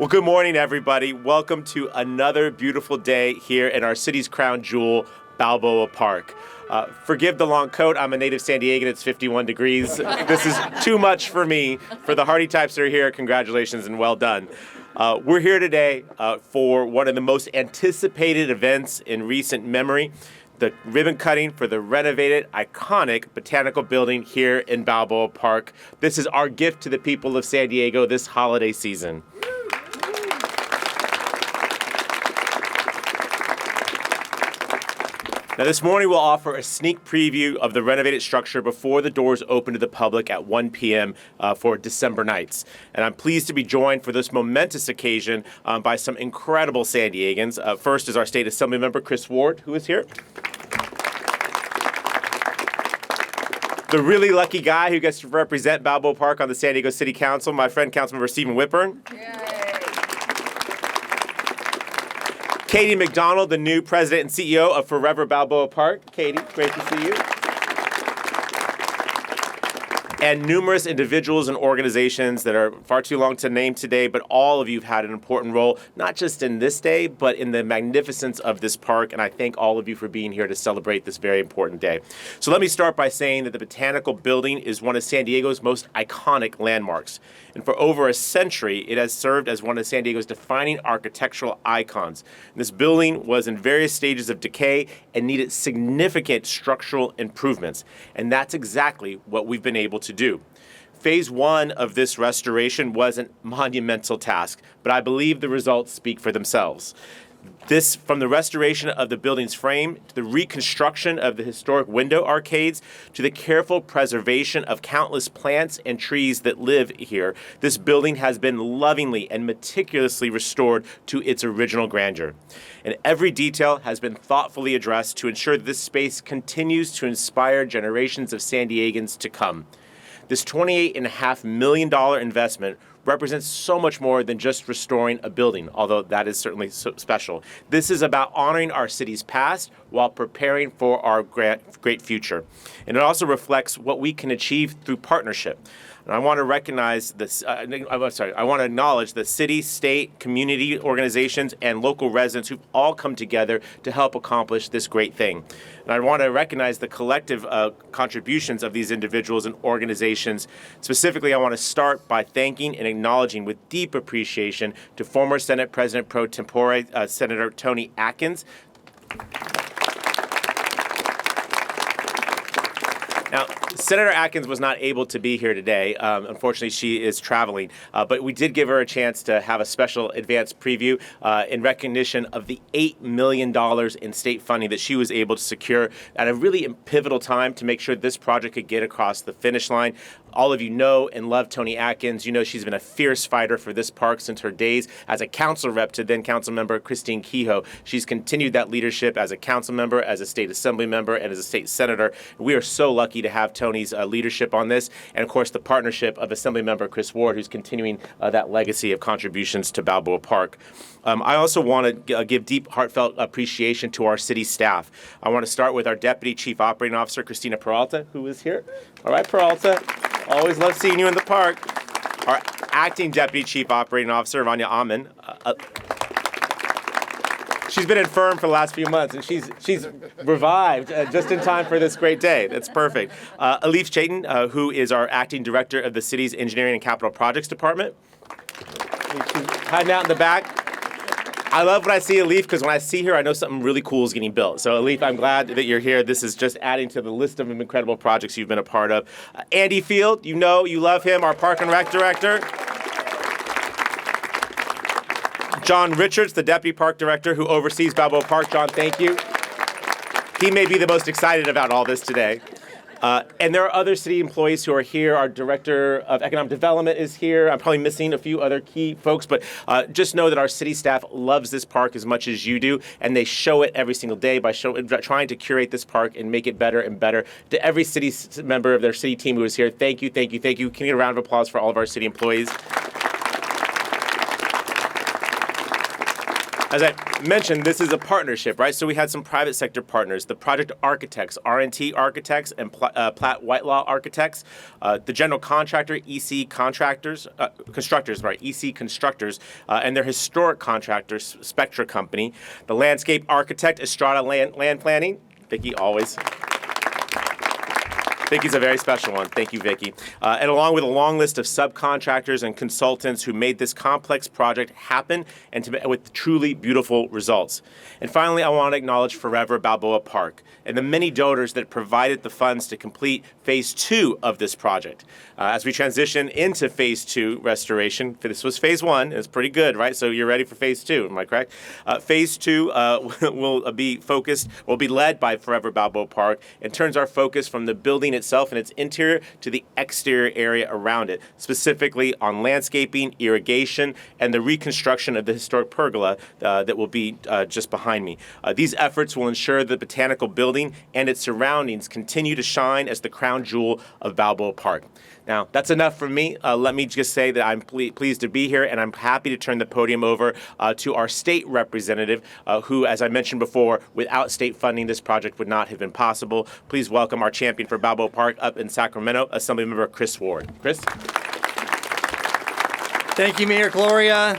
Well, good morning, everybody. Welcome to another beautiful day here in our city's crown jewel, Balboa Park. Forgive the long coat. I'm a native San Diegan. It's 51 degrees. This is too much for me. For the hardy types that are here, congratulations and well done. We're here today for one of the most anticipated events in recent memory, the ribbon cutting for the renovated, iconic Botanical Building here in Balboa Park. This is our gift to the people of San Diego this holiday season. Now, this morning we'll offer a sneak preview of the renovated structure before the doors open to the public at 1 p.m. For December nights. And I'm pleased to be joined for this momentous occasion by some incredible San Diegans. First is our State Assemblymember Chris Ward, who is here. The really lucky guy who gets to represent Balboa Park on the San Diego City Council, my friend Councilmember Stephen Whitburn. Yay. Katie McDonald, the new president and CEO of Forever Balboa Park. Katie, great to see you. And numerous individuals and organizations that are far too long to name today, but all of you have had an important role, not just in this day, but in the magnificence of this park. And I thank all of you for being here to celebrate this very important day. So let me start by saying that the Botanical Building is one of San Diego's most iconic landmarks. And for over a century, it has served as one of San Diego's defining architectural icons. And this building was in various stages of decay and needed significant structural improvements. And that's exactly what we've been able to do. Phase one of this restoration was a monumental task, but I believe the results speak for themselves. This, from the restoration of the building's frame, to the reconstruction of the historic window arcades, to the careful preservation of countless plants and trees that live here, this building has been lovingly and meticulously restored to its original grandeur. And every detail has been thoughtfully addressed to ensure that this space continues to inspire generations of San Diegans to come. This $28.5 million investment represents so much more than just restoring a building, although that is certainly so special. This is about honoring our city's past while preparing for our great future. And it also reflects what we can achieve through partnership. And I want to recognize this, I want to acknowledge the city, state, community organizations, and local residents who've all come together to help accomplish this great thing. And I want to recognize the collective contributions of these individuals and organizations. Specifically, I want to start by thanking and acknowledging with deep appreciation to former Senate President Pro Tempore, Senator Tony Atkins. Now, Senator Atkins was not able to be here today. Unfortunately, she is traveling. But we did give her a chance to have a special advance preview in recognition of the $8 million in state funding that she was able to secure at a really pivotal time to make sure this project could get across the finish line. All of you know and love Tony Atkins. You know she's been a fierce fighter for this park since her days as a council rep to then Councilmember Christine Kehoe. She's continued that leadership as a council member, as a state assembly member, and as a state senator. We are so lucky to have Tony's leadership on this, and of course the partnership of Assemblymember Chris Ward, who's continuing that legacy of contributions to Balboa Park. I also want to give deep, heartfelt appreciation to our city staff. I want to start with our Deputy Chief Operating Officer, Christina Peralta, who is here. All right, Peralta. Always love seeing you in the park. Our Acting Deputy Chief Operating Officer, Vanya Amin. She's been infirm for the last few months, and she's revived just in time for this great day. That's perfect. Alif Chaitin, who is our Acting Director of the city's Engineering and Capital Projects Department. She's hiding out in the back. I love when I see Alif, because when I see her, I know something really cool is getting built. So Alif, I'm glad that you're here. This is just adding to the list of incredible projects you've been a part of. Andy Field, you know, you love him, our Park and Rec Director. John Richards, the Deputy Park Director who oversees Balboa Park. John, thank you. He may be the most excited about all this today. And there are other city employees who are here. Our Director of Economic Development is here. I'm probably missing a few other key folks, but just know that our city staff loves this park as much as you do, and they show it every single day by trying to curate this park and make it better and better. To every city member of their city team who is here, thank you, thank you, thank you. Can we get a round of applause for all of our city employees? As I mentioned, this is a partnership, right? So we had some private sector partners, the project architects, R&T Architects and Platt Whitelaw Architects, the general contractor, EC Constructors, and their historic contractor, Spectra Company, the landscape architect, Estrada Land Planning, Vicki always. Vicki's a very special one. Thank you, Vicki. And along with a long list of subcontractors and consultants who made this complex project happen and with truly beautiful results. And finally, I want to acknowledge forever Balboa Park and the many donors that provided the funds to complete Phase 2 of this project. As we transition into Phase 2 restoration, this was Phase 1. It's pretty good, right? So you're ready for Phase 2, am I correct? Phase 2 will be led by Forever Balboa Park and turns our focus from the building itself and its interior to the exterior area around it, specifically on landscaping, irrigation, and the reconstruction of the historic pergola that will be just behind me. These efforts will ensure the Botanical Building and its surroundings continue to shine as the crown jewel of Balboa Park. Now, that's enough from me. Let me just say that I'm pleased to be here, and I'm happy to turn the podium over to our state representative, who, as I mentioned before, without state funding, this project would not have been possible. Please welcome our champion for Balboa Park up in Sacramento, Assemblymember Chris Ward. Chris? Thank you, Mayor Gloria.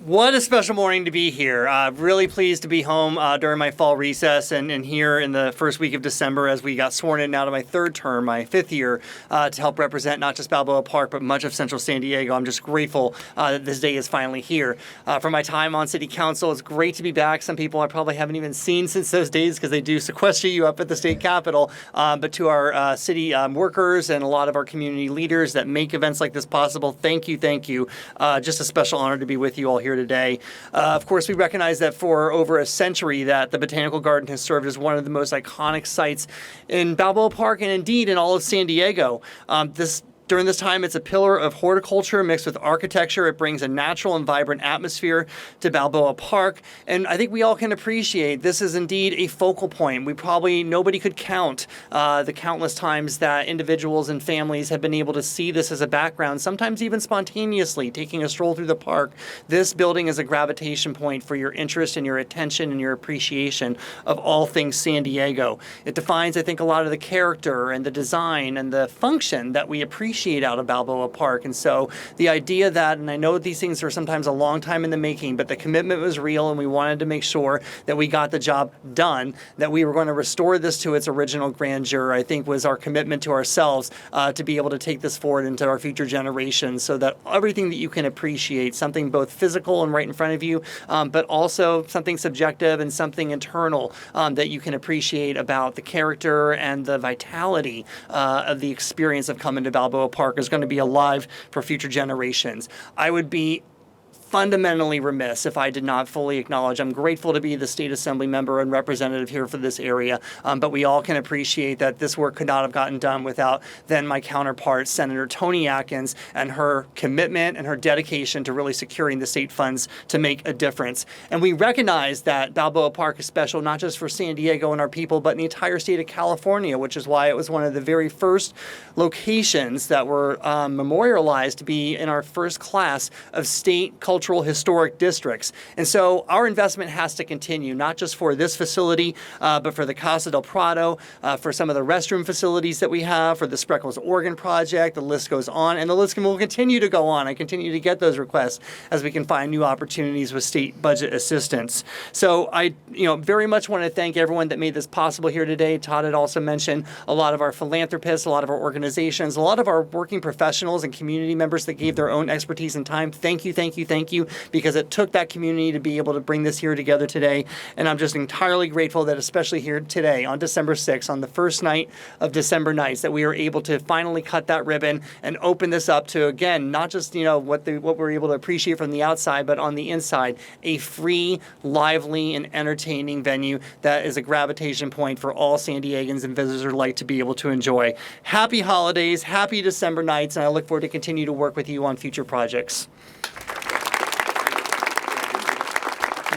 What a special morning to be here. Really pleased to be home during my fall recess and here in the first week of December as we got sworn in now to my third term, my fifth year, to help represent not just Balboa Park, but much of Central San Diego. I'm just grateful that this day is finally here. For my time on City Council, it's great to be back. Some people I probably haven't even seen since those days because they do sequester you up at the state capitol. But to our city workers and a lot of our community leaders that make events like this possible, thank you, thank you. Just a special honor to be with you all here today. Of course, we recognize that for over a century that the Botanical Garden has served as one of the most iconic sites in Balboa Park and indeed in all of San Diego. During this time, it's a pillar of horticulture mixed with architecture. It brings a natural and vibrant atmosphere to Balboa Park. And I think we all can appreciate this is indeed a focal point. Nobody could count the countless times that individuals and families have been able to see this as a background, sometimes even spontaneously taking a stroll through the park. This building is a gravitation point for your interest and your attention and your appreciation of all things San Diego. It defines, I think, a lot of the character and the design and the function that we appreciate out of Balboa Park. And so the idea that, and I know these things are sometimes a long time in the making, but the commitment was real and we wanted to make sure that we got the job done, that we were going to restore this to its original grandeur, I think was our commitment to ourselves to be able to take this forward into our future generations so that everything that you can appreciate, something both physical and right in front of you, but also something subjective and something internal that you can appreciate about the character and the vitality of the experience of coming to Balboa Park is going to be alive for future generations. I would be fundamentally remiss if I did not fully acknowledge. I'm grateful to be the state assembly member and representative here for this area, but we all can appreciate that this work could not have gotten done without then my counterpart, Senator Toni Atkins, and her commitment and her dedication to really securing the state funds to make a difference. And we recognize that Balboa Park is special not just for San Diego and our people, but in the entire state of California, which is why it was one of the very first locations that were memorialized to be in our first class of state cultural historic districts. And so our investment has to continue, not just for this facility, but for the Casa del Prado, for some of the restroom facilities that we have, for the Spreckles Organ Project. The list goes on, and the list will continue to go on. I continue to get those requests as we can find new opportunities with state budget assistance. So I very much want to thank everyone that made this possible here today. Todd had also mentioned a lot of our philanthropists, a lot of our organizations, a lot of our working professionals and community members that gave their own expertise and time. Thank you, thank you, thank you, because it took that community to be able to bring this here together today. And I'm just entirely grateful that especially here today on December 6th, on the first night of December nights, that we were able to finally cut that ribbon and open this up to, again, not just what we're able to appreciate from the outside, but on the inside, a free, lively, and entertaining venue that is a gravitation point for all San Diegans and visitors alike to be able to enjoy. Happy holidays, happy December nights, and I look forward to continue to work with you on future projects.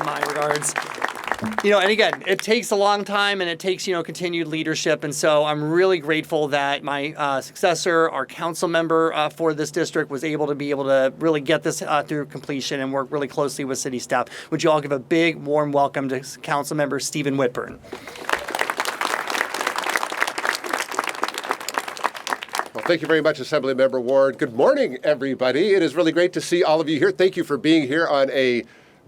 My regards. And again, it takes a long time and it takes, continued leadership. And so I'm really grateful that my successor, our council member for this district, was able to really get this through completion and work really closely with city staff. Would you all give a big, warm welcome to Councilmember Stephen Whitburn? Well, thank you very much, Assemblymember Ward. Good morning, everybody. It is really great to see all of you here. Thank you for being here on a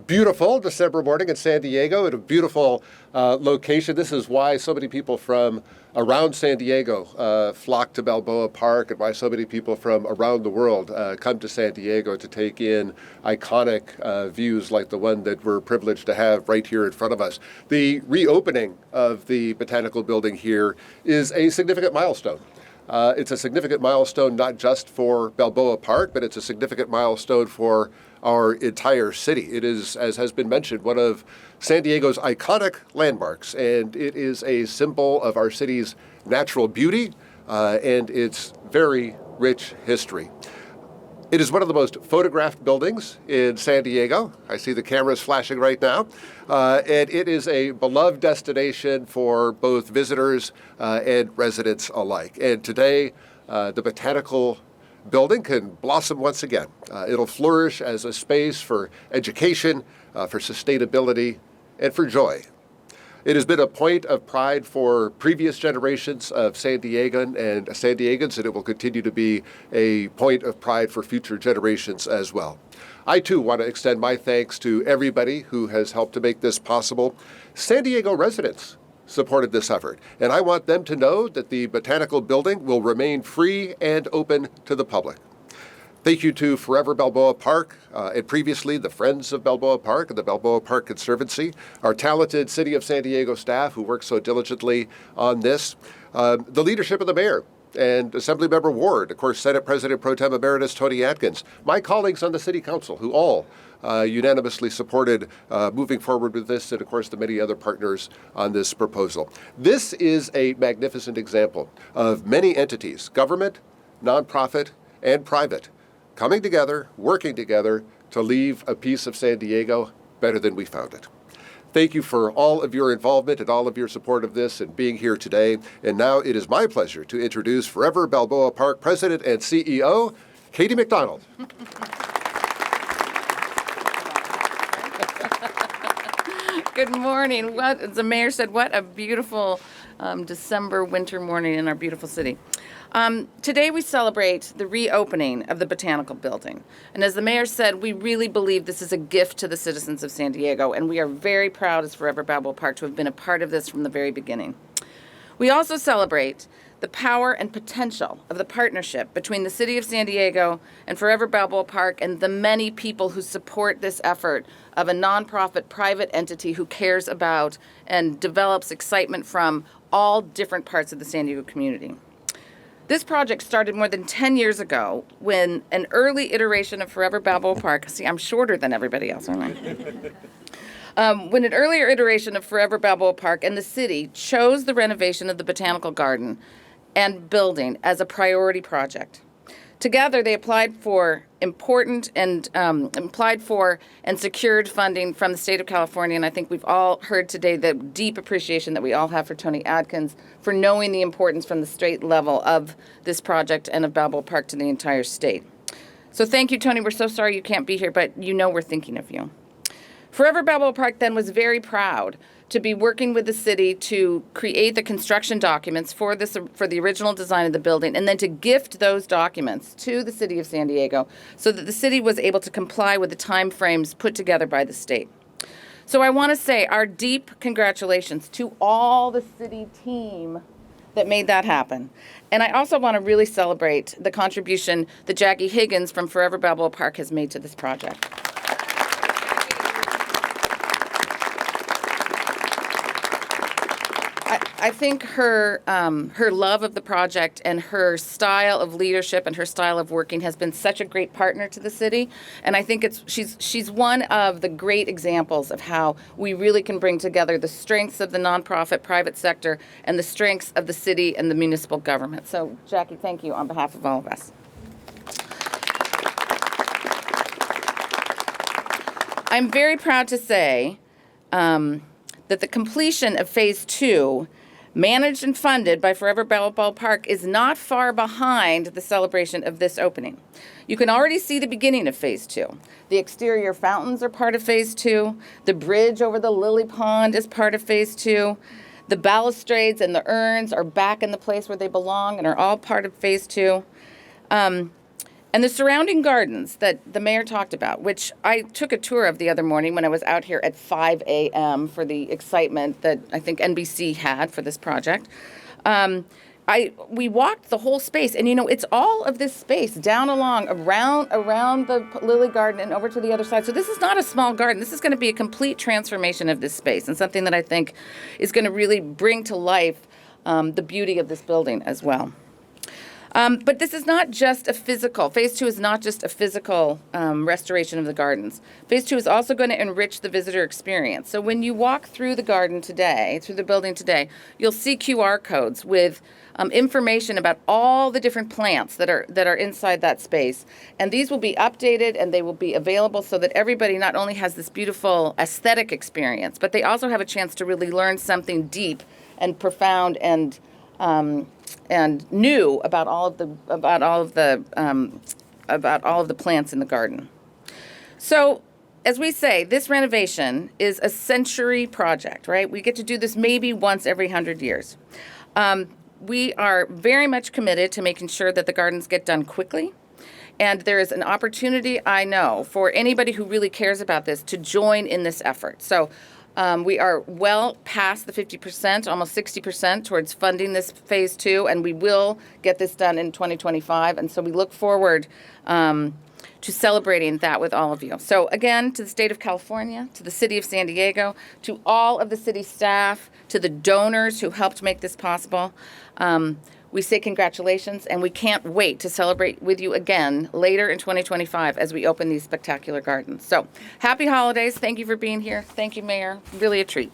beautiful December morning in San Diego at a beautiful location. This is why so many people from around San Diego flock to Balboa Park, and why so many people from around the world come to San Diego to take in iconic views like the one that we're privileged to have right here in front of us. The reopening of the Botanical Building here is a significant milestone. It's a significant milestone not just for Balboa Park, but it's a significant milestone for our entire city. It is, as has been mentioned, one of San Diego's iconic landmarks, and it is a symbol of our city's natural beauty and its very rich history. It is one of the most photographed buildings in San Diego. I see the cameras flashing right now. And it is a beloved destination for both visitors and residents alike. And today, the Botanical Building can blossom once again. It'll flourish as a space for education, for sustainability, and for joy. It has been a point of pride for previous generations of San Diegans, and it will continue to be a point of pride for future generations as well. I, too, want to extend my thanks to everybody who has helped to make this possible. San Diego residents supported this effort, and I want them to know that the Botanical Building will remain free and open to the public. Thank you to Forever Balboa Park, and previously the Friends of Balboa Park and the Balboa Park Conservancy, our talented City of San Diego staff who worked so diligently on this, the leadership of the mayor and Assemblymember Ward, of course, Senate President Pro Tem Emeritus Tony Atkins, my colleagues on the City Council who all unanimously supported moving forward with this, and of course the many other partners on this proposal. This is a magnificent example of many entities, government, nonprofit, and private, coming together, working together to leave a piece of San Diego better than we found it. Thank you for all of your involvement and all of your support of this and being here today. And now it is my pleasure to introduce Forever Balboa Park President and CEO, Katie McDonald. Good morning. As the mayor said, what a beautiful December winter morning in our beautiful city. Today we celebrate the reopening of the Botanical Building. And as the mayor said, we really believe this is a gift to the citizens of San Diego, and we are very proud as Forever Balboa Park to have been a part of this from the very beginning. We also celebrate the power and potential of the partnership between the City of San Diego and Forever Balboa Park and the many people who support this effort of a nonprofit private entity who cares about and develops excitement from all different parts of the San Diego community. This project started more than 10 years ago when an early iteration of Forever Balboa Park, see, I'm shorter than everybody else, aren't I? When an earlier iteration of Forever Balboa Park and the city chose the renovation of the Botanical Garden and building as a priority project. Together, they applied for and secured funding from the state of California, and I think we've all heard today the deep appreciation that we all have for Tony Atkins for knowing the importance from the state level of this project and of Balboa Park to the entire state. So thank you, Tony. We're so sorry you can't be here, but you know we're thinking of you. Forever Balboa Park then was very proud to be working with the city to create the construction documents for the original design of the building, and then to gift those documents to the city of San Diego so that the city was able to comply with the time frames put together by the state. So I want to say our deep congratulations to all the city team that made that happen. And I also want to really celebrate the contribution that Jackie Higgins from Forever Balboa Park has made to this project. I think her love of the project and her style of leadership and her style of working has been such a great partner to the city, and I think she's one of the great examples of how we really can bring together the strengths of the nonprofit private sector and the strengths of the city and the municipal government. So, Jackie, thank you on behalf of all of us. I'm very proud to say that the completion of Phase 2, managed and funded by Forever Balboa Park, is not far behind the celebration of this opening. You can already see the beginning of Phase 2. The exterior fountains are part of Phase 2. The bridge over the lily pond is part of Phase 2. The balustrades and the urns are back in the place where they belong and are all part of Phase 2. And the surrounding gardens that the mayor talked about, which I took a tour of the other morning when I was out here at 5 a.m. for the excitement that I think NBC had for this project. We walked the whole space, and it's all of this space down around the lily garden and over to the other side. So this is not a small garden. This is going to be a complete transformation of this space, and something that I think is going to really bring to life the beauty of this building as well. But this is not just a physical. Phase 2 is not just a physical restoration of the gardens. Phase 2 is also going to enrich the visitor experience. So when you walk through the garden today, through the building today, you'll see QR codes with information about all the different plants that are inside that space. And these will be updated and they will be available so that everybody not only has this beautiful aesthetic experience, but they also have a chance to really learn something deep and profound and new about all of the plants in the garden. So, as we say, this renovation is a century project, right? We get to do this maybe once every 100 years. We are very much committed to making sure that the gardens get done quickly. And there is an opportunity, I know, for anybody who really cares about this to join in this effort. So we are well past the 50%, almost 60% towards funding this Phase 2, and we will get this done in 2025. And so we look forward to celebrating that with all of you. So again, to the state of California, to the city of San Diego, to all of the city staff, to the donors who helped make this possible, we say congratulations, and we can't wait to celebrate with you again later in 2025 as we open these spectacular gardens. So happy holidays. Thank you for being here. Thank you, Mayor. Really a treat.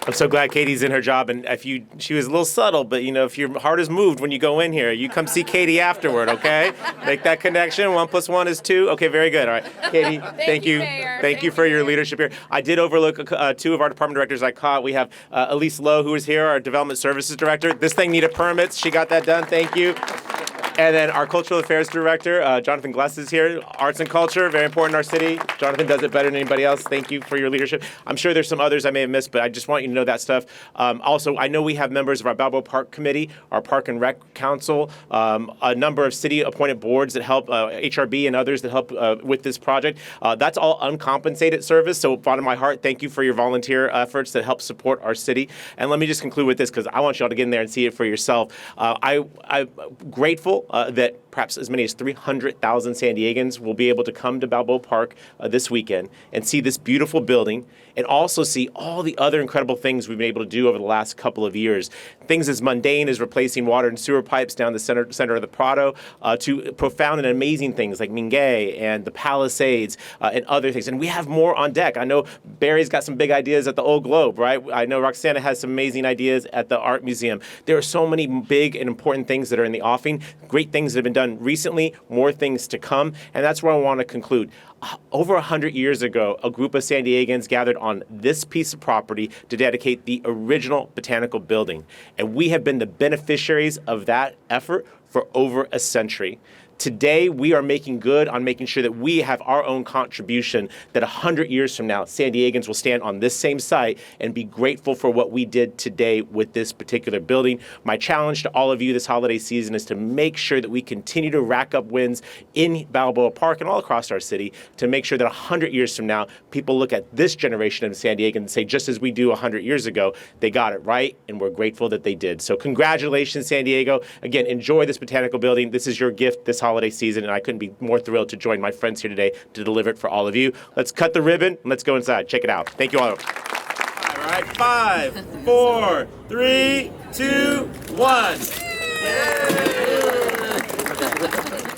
I'm so glad Katie's in her job, and she was a little subtle, but if your heart is moved when you go in here, you come see Katie afterward, okay? Make that connection. 1 + 1 is 2. Okay, very good. All right, Katie, thank you. Mayor. Thank you for your leadership here. I did overlook 2 of our department directors I caught. We have Elise Lowe, who is here, our development services director. This thing needed permits. She got that done. Thank you. And then our cultural affairs director, Jonathan Gless, is here. Arts and culture, very important in our city. Jonathan does it better than anybody else. Thank you for your leadership. I'm sure there's some others I may have missed, but I just want you to know that stuff. Also, I know we have members of our Balboa Park Committee, our Park and Rec Council, a number of city-appointed boards that help, HRB and others that help with this project. That's all uncompensated service, so bottom of my heart, thank you for your volunteer efforts that help support our city. And let me just conclude with this, because I want you all to get in there and see it for yourself. I'm grateful that perhaps as many as 300,000 San Diegans will be able to come to Balboa Park this weekend and see this beautiful building and also see all the other incredible things we've been able to do over the last couple of years. Things as mundane as replacing water and sewer pipes down the center of the Prado to profound and amazing things like Mingay and the Palisades and other things. And we have more on deck. I know Barry's got some big ideas at the Old Globe, right? I know Roxana has some amazing ideas at the Art Museum. There are so many big and important things that are in the offing, great things that have been done recently, more things to come, and that's where I want to conclude. Over 100 years ago, a group of San Diegans gathered on this piece of property to dedicate the original Botanical Building, and we have been the beneficiaries of that effort for over a century. Today, we are making good on making sure that we have our own contribution, that 100 years from now, San Diegans will stand on this same site and be grateful for what we did today with this particular building. My challenge to all of you this holiday season is to make sure that we continue to rack up wins in Balboa Park and all across our city to make sure that 100 years from now, people look at this generation of San Diegans and say, just as we do 100 years ago, they got it right, and we're grateful that they did. So congratulations, San Diego. Again, enjoy this Botanical Building. This is your gift this holiday season, and I couldn't be more thrilled to join my friends here today to deliver it for all of you. Let's cut the ribbon and let's go inside. Check it out. Thank you all. All right, 5, 4, 3, 2, 1. Yay!